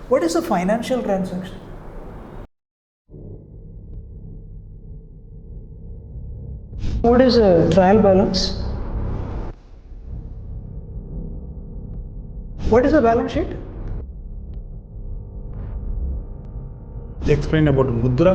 What is a financial transaction? What is a trial balance? What is a balance sheet? Explain about mudra.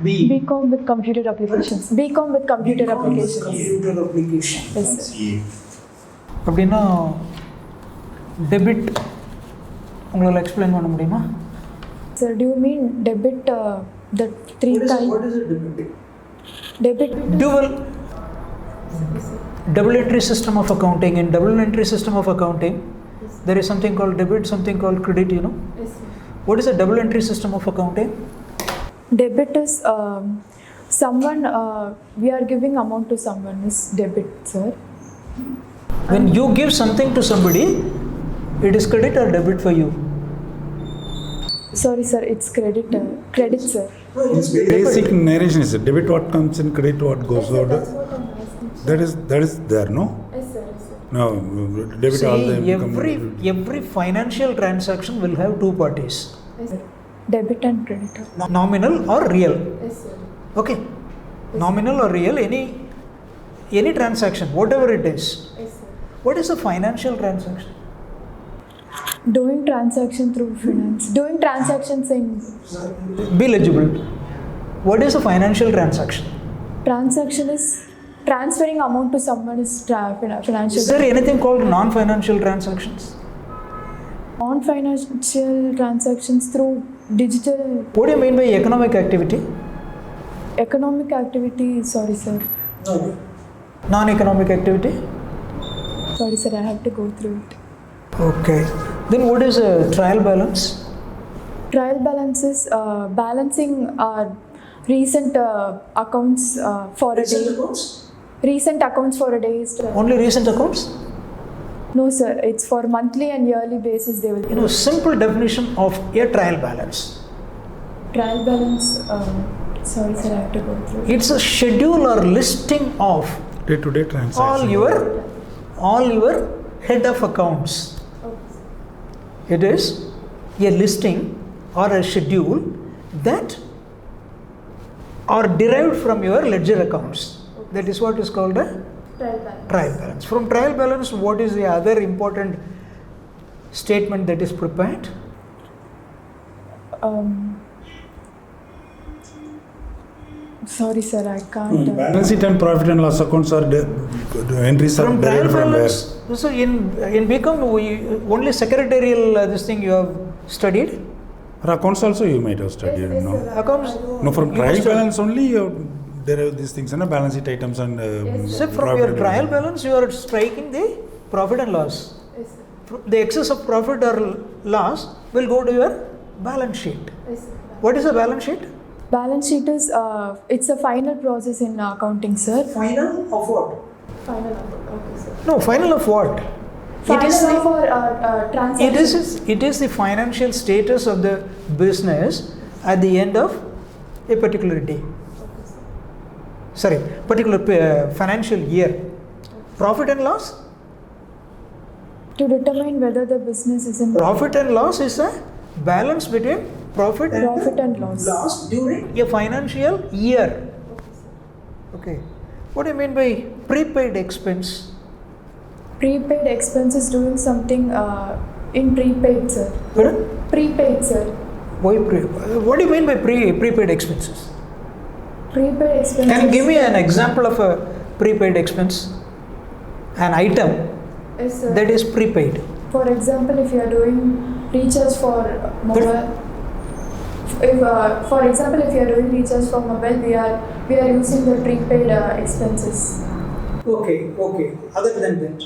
BCom with computer applications. BCom with computer applications. Computer application. Yes, sir. அப்படின்னா debit உங்களால் explain பண்ண முடியுமா? Sir, do you mean debit the three kinds? What is a debit? Debit. Double entry system of accounting. In double entry system of accounting, there is something called debit, something called credit, you know. Yes, sir. What is a double entry system of accounting? Debit is someone we are giving amount to someone is debit, sir. When you give something to somebody, it is credit or debit for you? Sorry, sir, it's credit. Credit, sir. Basic narration is debit what comes in, credit what goes out. That's what I'm asking. That is there, no? Yes, sir. Yes, sir. No, debit all the See, every financial transaction will have two parties, Yes, sir. Debit and credit. nominal or real. Yes, sir. Okay, nominal or real, any transaction, whatever it is. Yes, sir. What is a financial transaction? Doing transaction through finance. Doing transactions in Be legible. What is a financial transaction? transaction is transferring amount to someone is financial. Is there anything called non-financial transactions? Non-financial transactions through digital What do you mean by economic activity? economic activity. Sorry, sir. Non-economic activity? Sorry, sir. I have to go through it. Okay. Then what is a trial balance? Trial balance is balancing recent accounts for a day. Recent accounts for a day is Only recent accounts? no, sir. It's for monthly and yearly basis. They will. You know, simple definition of a trial balance. Trial balance. Sorry, sir. I have to go through it. It's a schedule or listing of day-to-day transaction. all your head of accounts. It is a listing or a schedule that are derived from your ledger accounts. That is what is called a Trial balance. trial balance. From trial balance, what is the other important statement that is prepared? Sorry, sir. I can't. Balance sheet and profit and loss accounts are entries are From trial derived from where? balance. So in BCom, only secretarial this thing you have studied. Or accounts also you might have studied, Yes, no? sir. Accounts. No, from you trial must have- balance only you derive these things, and balance sheet items and So from profit your and trial loss. balance, you are striking the profit and loss. Yes, sir. The excess of profit or loss will go to your balance sheet. Yes, sir. What is a balance sheet? Balance sheet is it's a final process in accounting, sir. Final of what? Final amount. Okay, sir. No, final of what? Final for It transactions. it is the financial status of the business at the end of a particular day. Sorry, particular financial year. Profit and loss? To determine whether the business is in Profit and loss is a balance between profit and loss during a financial year. Okay. What do you mean by prepaid expense? prepaid expense is doing something in prepaid, sir. Pardon? Prepaid, sir. Why what do you mean by prepaid expenses? Prepaid expense. Can you give me an example of a prepaid expense? An item Yes, sir. that is prepaid. For example, if you are doing recharge for mobile, for example, if you are doing recharge for mobile, we are using the prepaid expenses. Okay. Other than that,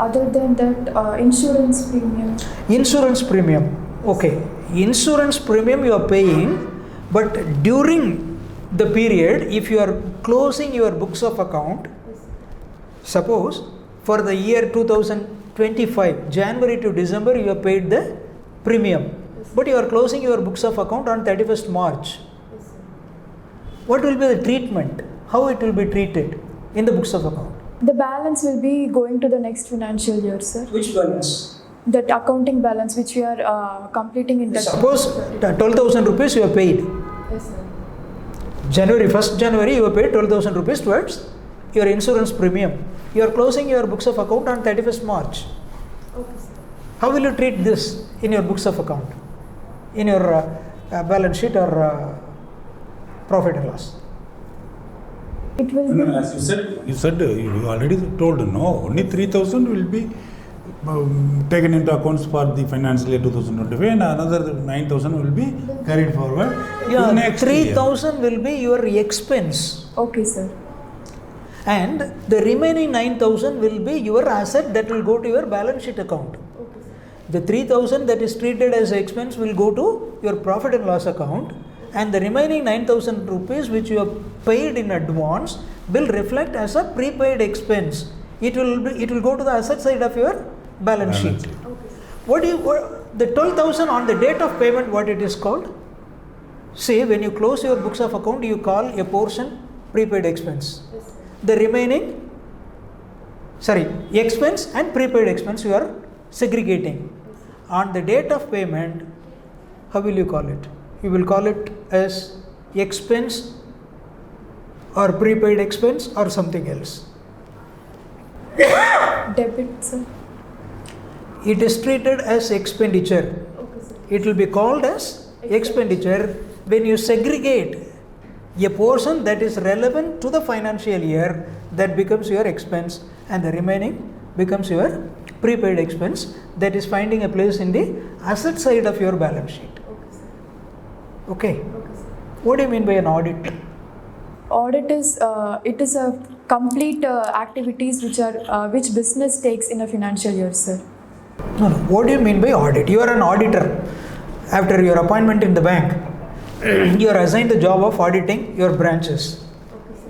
Other than that, insurance premium. insurance premium. Okay, insurance premium you are paying, but during the period, if you are closing your books of account, suppose for the year 2000 25, January to December, you have paid the premium. But you are closing your books of account on 31st March. What will be the treatment? How it will be treated in the books of account? The balance will be going to the next financial year, sir. Which balance? That accounting balance which we are completing in that. Suppose 12,000 rupees you have paid. Yes, sir. January 1st January you have paid 12,000 rupees towards your insurance premium. You are closing your books of account on 31st March. Okay, sir. How will you treat this in your books of account? In your balance sheet or profit and loss? It will be. No, as you said, you already told, no, only 3,000 will be taken into accounts for the financial year 2025 and another 9,000 will be carried forward. Yeah, next 3,000 will be your expense. Okay, sir. And the remaining 9,000 will be your asset that will go to your balance sheet account. Okay, sir. The 3,000 that is treated as expense will go to your profit and loss account, and the remaining 9,000 rupees which you have paid in advance will reflect as a prepaid expense. It will go to the asset side of your balance sheet. Okay, The 12,000 on the date of payment, what it is called? Say when you close your books of account, you call a portion prepaid expense. yes, sir. The remaining, expense and prepaid expense you are segregating. On the date of payment, how will you call it? You will call it as expense or prepaid expense or something else. Debit, sir. It is treated as expenditure. Okay, sir. It will be called as expenditure when you segregate a portion that is relevant to the financial year. That becomes your expense, and the remaining becomes your prepaid expense that is finding a place in the asset side of your balance sheet. Okay, sir. Okay. Okay, sir. What do you mean by an audit? Audit is it is a complete activities which business takes in a financial year, sir. No. What do you mean by audit? You are an auditor. After your appointment in the bank, you are assigned the job of auditing your branches.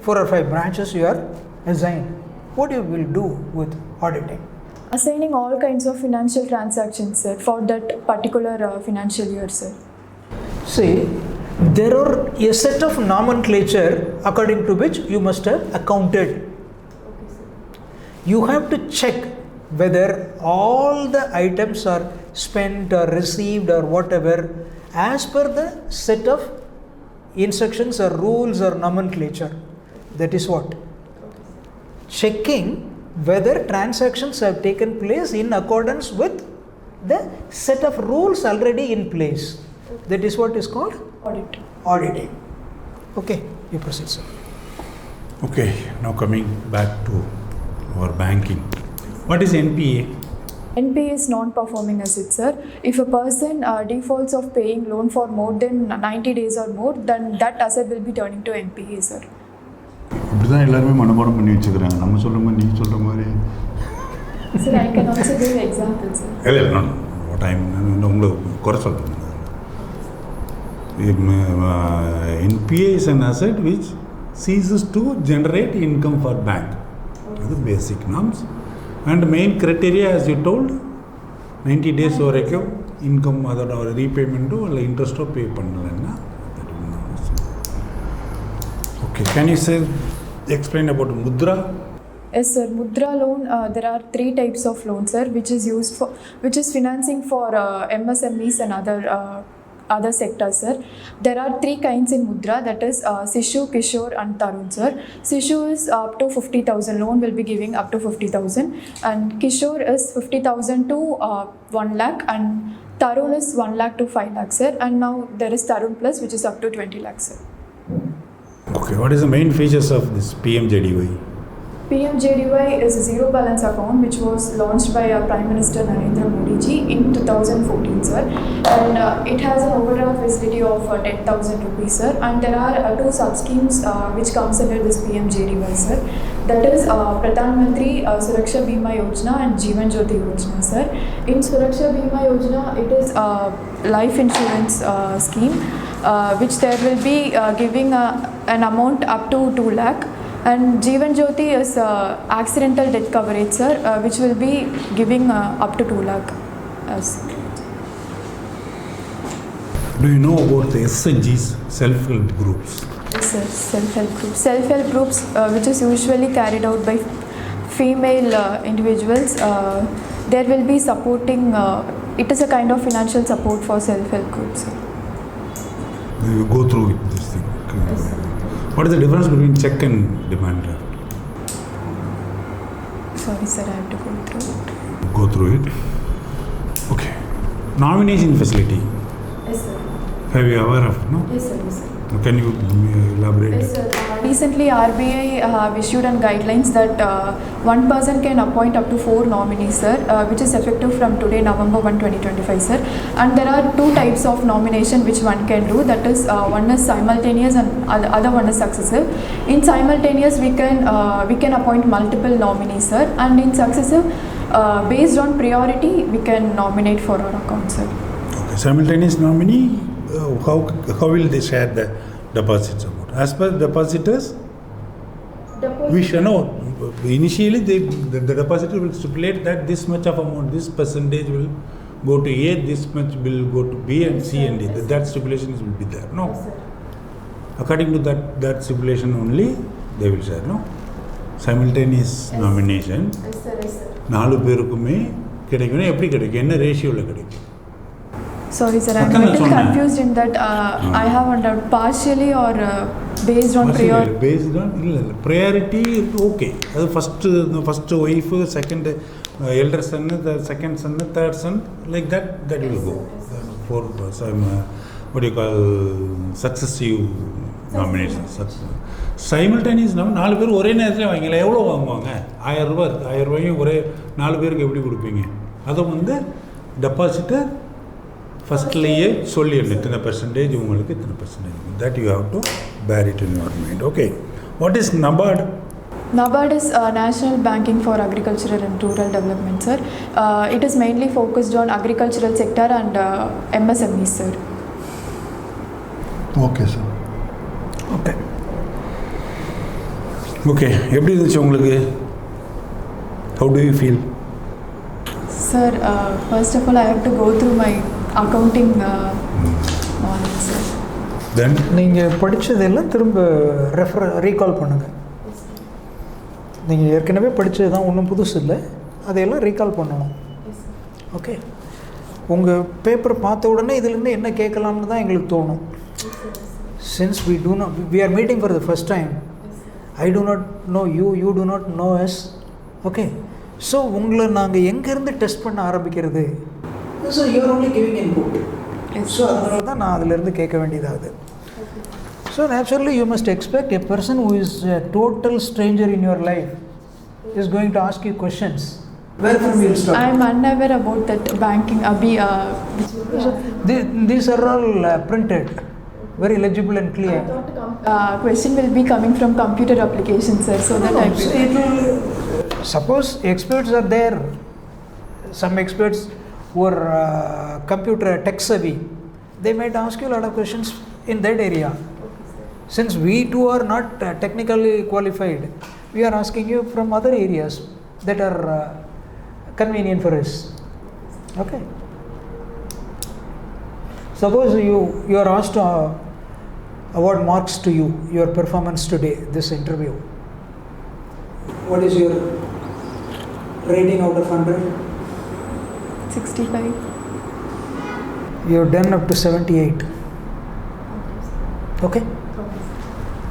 4 or 5 branches you are assigned. What you will do with auditing? Assigning all kinds of financial transactions, sir, for that particular financial year, sir. See, there are a set of nomenclature according to which you must have accounted. Okay, sir. You have to check whether all the items are spent or received or whatever as per the set of instructions or rules or nomenclature. That is what? Checking whether transactions have taken place in accordance with the set of rules already in place. That is what is called Audit. auditing. Okay, you proceed, sir. Okay, now coming back to our banking. What is NPA? NPA is non-performing asset, sir. If a person defaults of paying loan for more than 90 days or more, then that asset will be turning to NPA, sir. இப்படிதான் எல்லாருமே மனப்பாடம் பண்ணி வச்சுக்கிறாங்க. நம்ம சொல்ற மாதிரி நீ சொல்ற மாதிரி. Sir, I can also give examples, sir. இல்லை what I'm உங்களுக்கு குறை சொல்றேன். NPA is an asset which ceases to generate income for bank. That's the basic norms. And main criteria, as you told, 90 days வரைக்கும் income அதோட ரீபேமெண்ட்டோ இல்லை இன்ட்ரெஸ்ட்டோ பே பண்ணலைன்னா. Okay, can you explain about Mudra? Yes, sir. Mudra loan, there are 3 types of loans, sir, which is financing for MSMEs and other sectors, sir. There are 3 kinds in Mudra, that is Sishu, Kishore and Tarun, sir. Sishu is up to 50,000, loan will be giving up to 50,000, and Kishore is 50,000 to 1 lakh, and Tarun is 1 lakh to 5 lakh, sir. And now there is Tarun Plus, which is up to 20 lakhs, sir. Okay, what is the main features of this PMJDY? PMJDY is a zero balance account which was launched by Prime Minister Narendra Modi ji in 2014, sir. And it has an overdraft facility of 10,000 rupees, sir. And there are 2 sub-schemes which comes under this PMJDY, sir. That is Pradhan Mantri Suraksha Bima Yojana and Jeevan Jyoti Yojana, sir. In Suraksha Bima Yojana, it is a life insurance scheme which there will be giving an amount up to 2 lakh. And Jeevan Jyoti is accidental death coverage, sir, which will be giving up to 2 lakh. Do you know about the SNGs, self-help groups? Yes, sir. Self-help groups. Self-help groups, which is usually carried out by female individuals. There will be supporting. It is a kind of financial support for self-help groups. You go through with this thing. Yes, sir. What is the difference between check and demand draft? Sorry, sir, I have to go through it. Go through it. Okay. Nomination facility. Yes, sir. Have you aware of? No. Yes, sir. Yes, sir. Can you elaborate? Yes, sir. Recently, RBI have issued an guidelines that one person can appoint up to 4 nominees, sir, which is effective from today, November 1, 2025, sir. And there are 2 types of nomination which one can do. That is, one is simultaneous and other one is successive. In simultaneous, we can appoint multiple nominees, sir. And in successive, based on priority, we can nominate for our account, sir. Okay. Simultaneous nominee. How will they share the deposits amount? As per depositors, we shall know. Initially, the depositor will stipulate that this much of amount, this percentage will go to A, this much will go to B and C and D. That stipulation will be there. No. Yes, sir. According to that stipulation only, they will share. No. Simultaneous nomination. Yes, sir. Yes, sir. 4 பேருக்குமே கிடைக்கணும். எப்படி கிடைக்கும்? என்ன ரேஷியோல கிடைக்கும்? Sorry, sir, I'm a little confused in that I have wondered partially or based on priority. Based on priority, okay. First wife, second elder son, the second son, third son, like that will go. For some, what do you call, successive nominations. Simultaneous now, 4 பேர் ஒரே நேரத்துல வாங்கல எவ்வளவு வாங்குவாங்க? 1000 ரூபாய் ஒரே 4 பேருக்கு எப்படி கொடுப்பீங்க? அது வந்து டெபாசிட்டர் ஃபர்ஸ்ட்லேயே சொல்லிடணும் இத்தனை பெர்சன்டேஜ் உங்களுக்கு இத்தனை percentage. That you have to bear it in your mind. Okay. What is NABARD? NABARD is National Banking for Agricultural and Rural Development, sir. It is mainly focused on agricultural sector and MSMEs, sir. Okay, sir. Okay. Okay. எப்படி இருந்துச்சு உங்களுக்கு? How do you feel? Sir, first of all, I have to go through my accounting knowledge, sir. Then? நீங்கள் படித்ததெல்லாம் திரும்ப recall பண்ணுங்கள். நீங்கள் ஏற்கனவே படித்தது தான், ஒன்றும் புதுசு இல்லை, அதையெல்லாம் ரீகால் பண்ணணும். ஓகே. உங்கள் பேப்பரை பார்த்த உடனே இதிலேருந்து என்ன கேட்கலாம்னு தான் எங்களுக்கு தோணும். Since we are meeting for the first time, I do not know you, you do not know us. Okay. So உங்களை நாங்கள் எங்கேருந்து டெஸ்ட் பண்ண ஆரம்பிக்கிறது? So you're only giving input. So அதனால தான் நான் அதிலேருந்து கேட்க வேண்டியதாகுது. So naturally you must expect a person who is a total stranger in your life is going to ask you questions. Where from you start? I am unaware about that banking. These are all printed, very legible and clear. I thought question will be coming from computer applications, sir. So that I will. Suppose experts are there, some experts who are computer tech savvy, they might ask you a lot of questions in that area. Since we too are not technically qualified, we are asking you from other areas that are convenient for us. Okay. Suppose you are asked to award marks to you, your performance today, this interview. What is your rating out of 100? 65. You have done up to 78. Okay?